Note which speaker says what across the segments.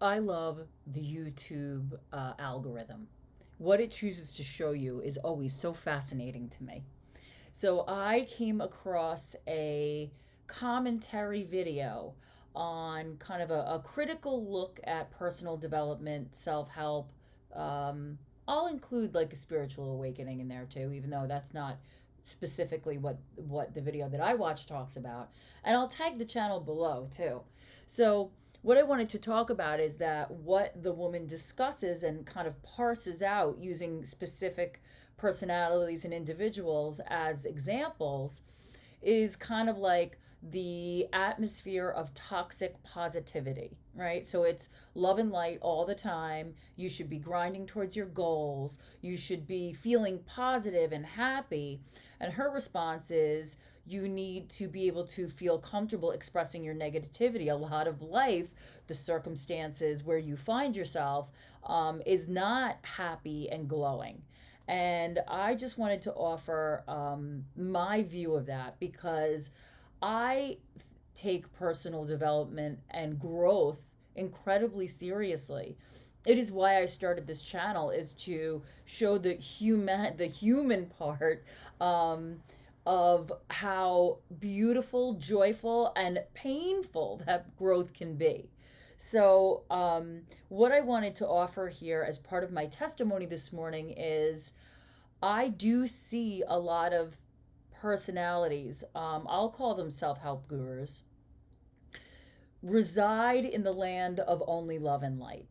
Speaker 1: I love the YouTube algorithm. What it chooses to show you is always so fascinating to me. So I came across a commentary video on kind of a critical look at personal development, self help. Um, I'll include like a spiritual awakening in there too, even though that's not specifically what the video that I watch talks about. And I'll tag the channel below too. So what I wanted to talk about is that what the woman discusses and kind of parses out using specific personalities and individuals as examples is kind of like the atmosphere of toxic positivity, right? So it's love and light all the time. You should be grinding towards your goals. You should be feeling positive and happy. And her response is you need to be able to feel comfortable expressing your negativity. A lot of life, the circumstances where you find yourself, is not happy and glowing. And I just wanted to offer my view of that because I take personal development and growth incredibly seriously. It is why I started this channel, is to show the human part of how beautiful, joyful, and painful that growth can be. So, what I wanted to offer here as part of my testimony this morning is I do see a lot of personalities, I'll call them self help gurus, reside in the land of only love and light,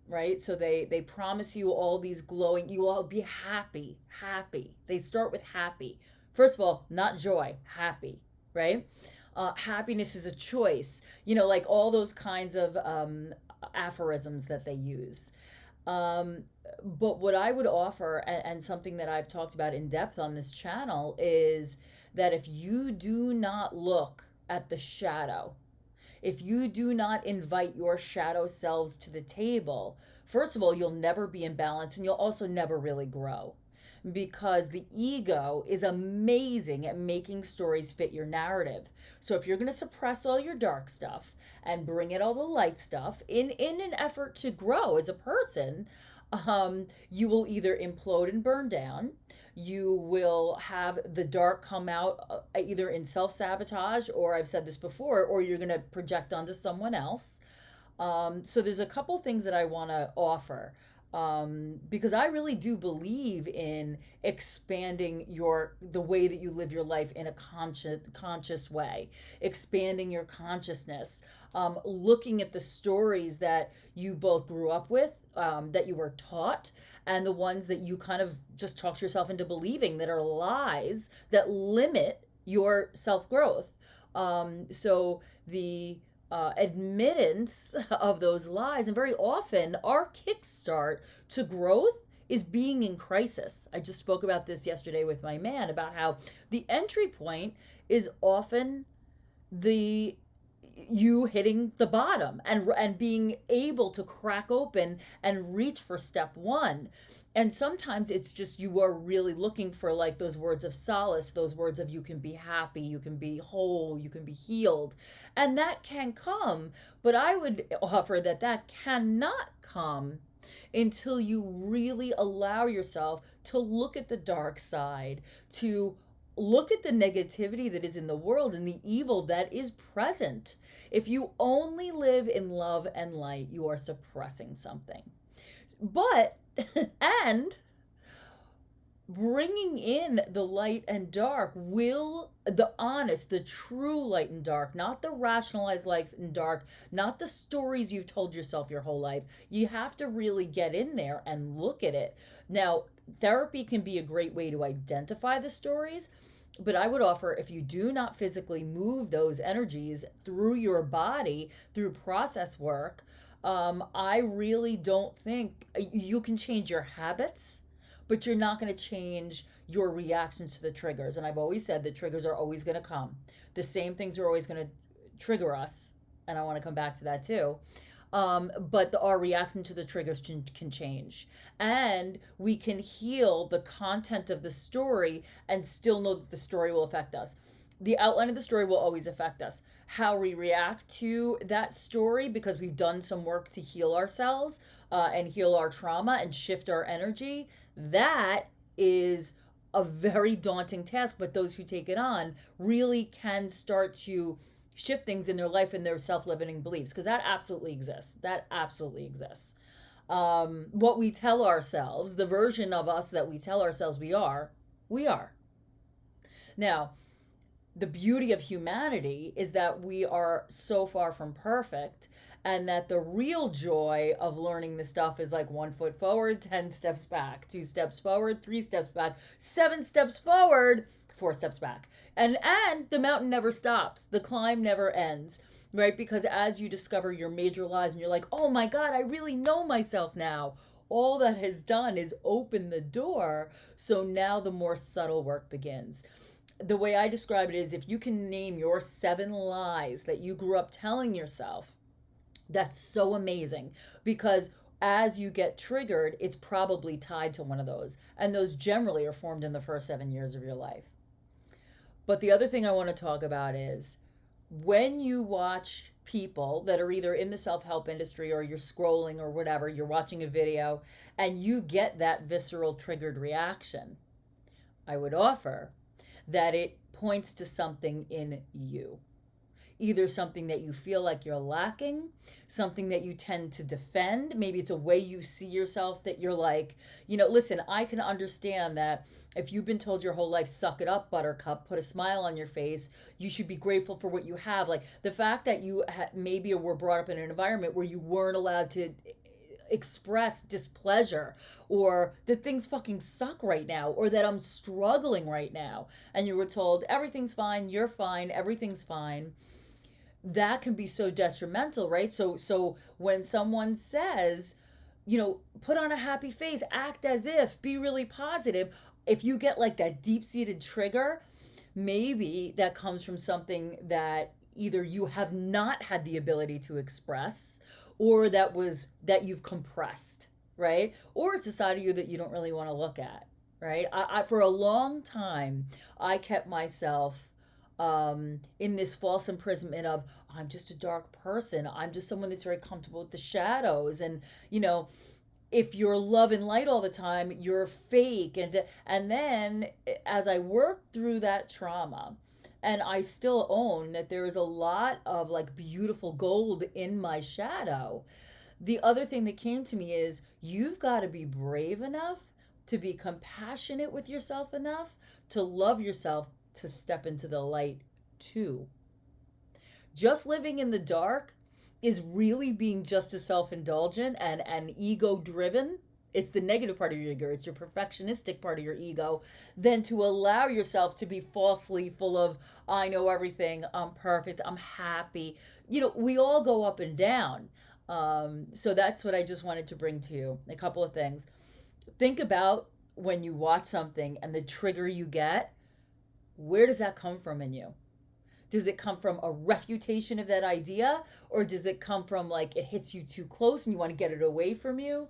Speaker 1: right? So they promise you all these glowing, you will be happy, happy. They start with happy. First of all, not joy, happy, right? Happiness is a choice, like all those kinds of aphorisms that they use. Um, but what I would offer, and something that I've talked about in depth on this channel, is that if you do not look at the shadow, if you do not invite your shadow selves to the table, first of all, you'll never be in balance and you'll also never really grow because the ego is amazing at making stories fit your narrative. So if you're going to suppress all your dark stuff and bring in all the light stuff in an effort to grow as a person, you will either implode and burn down. You will have the dark come out either in self sabotage, or I've said this before, or you're going to project onto someone else. So there's a couple things that I want to offer, because I really do believe in expanding the way that you live your life in a conscious way, expanding your consciousness, looking at the stories that you both grew up with, that you were taught, and the ones that you kind of just talked yourself into believing that are lies that limit your self growth. So the admittance of those lies, and very often our kickstart to growth is being in crisis. I just spoke about this yesterday with my man about how the entry point is often the you hitting the bottom and being able to crack open and reach for step one. And sometimes it's just you are really looking for like those words of solace, those words of you can be happy, you can be whole, you can be healed. And that can come, but I would offer that that cannot come until you really allow yourself to look at the dark side, to look at the negativity that is in the world and the evil that is present. If you only live in love and light, you are suppressing something. But, and bringing in the light and dark will, the honest, the true light and dark, not the rationalized light and dark, not the stories you've told yourself your whole life. You have to really get in there and look at it. Now, therapy can be a great way to identify the stories, but I would offer, if you do not physically move those energies through your body through process work, I really don't think you can change your habits, but you're not going to change your reactions to the triggers. And I've always said that triggers are always going to come. The same things are always going to trigger us. And I want to come back to that too. But our reaction to the triggers can change. And we can heal the content of the story and still know that the story will affect us. The outline of the story will always affect us. How we react to that story, because we've done some work to heal ourselves and heal our trauma and shift our energy, that is a very daunting task. But those who take it on really can start to shift things in their life and their self-limiting beliefs, because that absolutely exists. That absolutely exists. What we tell ourselves, the version of us that we tell ourselves we are, we are. Now, the beauty of humanity is that we are so far from perfect, and that the real joy of learning this stuff is like 1 foot forward, 10 steps back, 2 steps forward, 3 steps back, 7 steps forward, 4 steps back. And the mountain never stops. The climb never ends, right? Because as you discover your major lies and you're like, oh my God, I really know myself now. All that has done is open the door. So now the more subtle work begins. The way I describe it is, if you can name your 7 lies that you grew up telling yourself, that's so amazing, because as you get triggered, it's probably tied to one of those. And those generally are formed in the first 7 years of your life. But the other thing I want to talk about is, when you watch people that are either in the self-help industry, or you're scrolling or whatever, you're watching a video and you get that visceral triggered reaction, I would offer that it points to something in you. Either something that you feel like you're lacking, something that you tend to defend. Maybe it's a way you see yourself that you're like, listen, I can understand that if you've been told your whole life, suck it up, buttercup, put a smile on your face, you should be grateful for what you have. Like the fact that you maybe were brought up in an environment where you weren't allowed to express displeasure, or that things fucking suck right now, or that I'm struggling right now, and you were told everything's fine, you're fine, everything's fine. That can be so detrimental, right? So when someone says, put on a happy face, act as if, be really positive, if you get like that deep-seated trigger, maybe that comes from something that either you have not had the ability to express, or that you've compressed, right? Or it's a side of you that you don't really want to look at, right? I for a long time, I kept myself in this false imprisonment of, I'm just a dark person, I'm just someone that's very comfortable with the shadows, and if you're love and light all the time, you're fake. And then as I worked through that trauma, and I still own that there is a lot of like beautiful gold in my shadow, the other thing that came to me is, you've got to be brave enough to be compassionate with yourself enough to love yourself, to step into the light too. Just living in the dark is really being just as self-indulgent and ego-driven. It's the negative part of your ego, it's your perfectionistic part of your ego, than to allow yourself to be falsely full of, I know everything, I'm perfect, I'm happy. We all go up and down. So that's what I just wanted to bring to you. A couple of things. Think about when you watch something and the trigger you get, where does that come from in you? Does it come from a refutation of that idea? Or does it come from like it hits you too close and you want to get it away from you?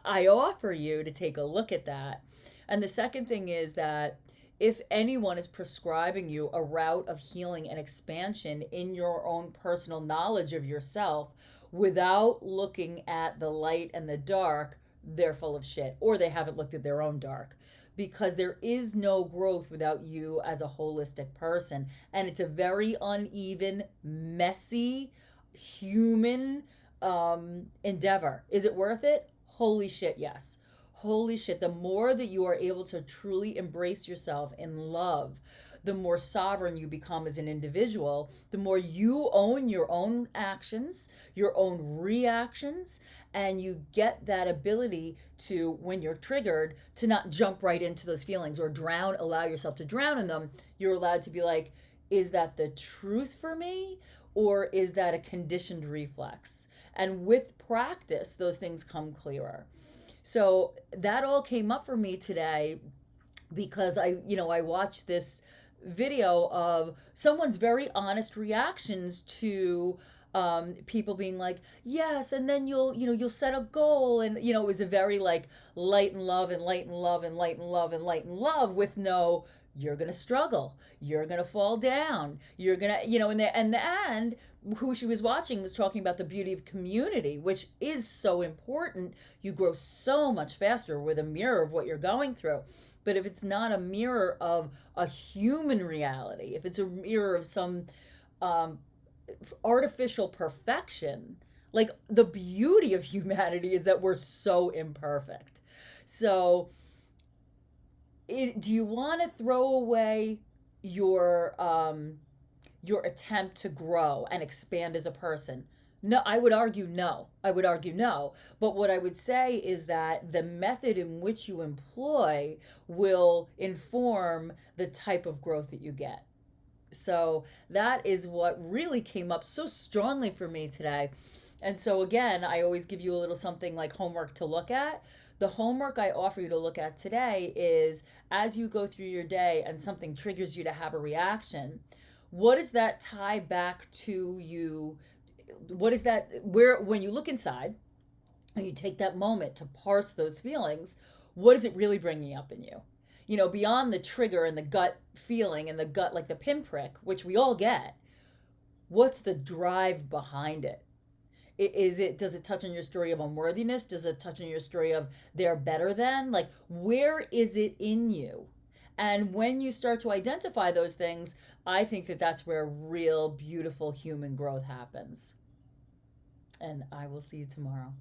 Speaker 1: I offer you to take a look at that. And the second thing is that if anyone is prescribing you a route of healing and expansion in your own personal knowledge of yourself without looking at the light and the dark, they're full of shit, or they haven't looked at their own dark. Because there is no growth without you as a holistic person. And it's a very uneven, messy, human endeavor. Is it worth it? Holy shit, yes. Holy shit. The more that you are able to truly embrace yourself in love, the more sovereign you become as an individual, the more you own your own actions, your own reactions, and you get that ability to, when you're triggered, to not jump right into those feelings or allow yourself to drown in them. You're allowed to be like, is that the truth for me? Or is that a conditioned reflex? And with practice, those things come clearer. So that all came up for me today because I watched this video of someone's very honest reactions to people being like, yes, and then you'll set a goal, and it was a very like light and love and light and love and light and love and light and love with no you're going to struggle. You're going to fall down. You're going to, in the end, who she was watching was talking about the beauty of community, which is so important. You grow so much faster with a mirror of what you're going through. But if it's not a mirror of a human reality, if it's a mirror of some um, artificial perfection, like the beauty of humanity is that we're so imperfect. So, do you want to throw away your attempt to grow and expand as a person? No, I would argue no. I would argue no. But what I would say is that the method in which you employ will inform the type of growth that you get. So that is what really came up so strongly for me today. And so, again, I always give you a little something like homework to look at. The homework I offer you to look at today is, as you go through your day and something triggers you to have a reaction, what does that tie back to you? What is that, where, when you look inside and you take that moment to parse those feelings, what is it really bringing up in you? Beyond the trigger and the gut feeling and the gut, like the pinprick, which we all get, what's the drive behind it? Does it touch on your story of unworthiness? Does it touch on your story of they're better than? Like, where is it in you? And when you start to identify those things, I think that that's where real beautiful human growth happens. And I will see you tomorrow.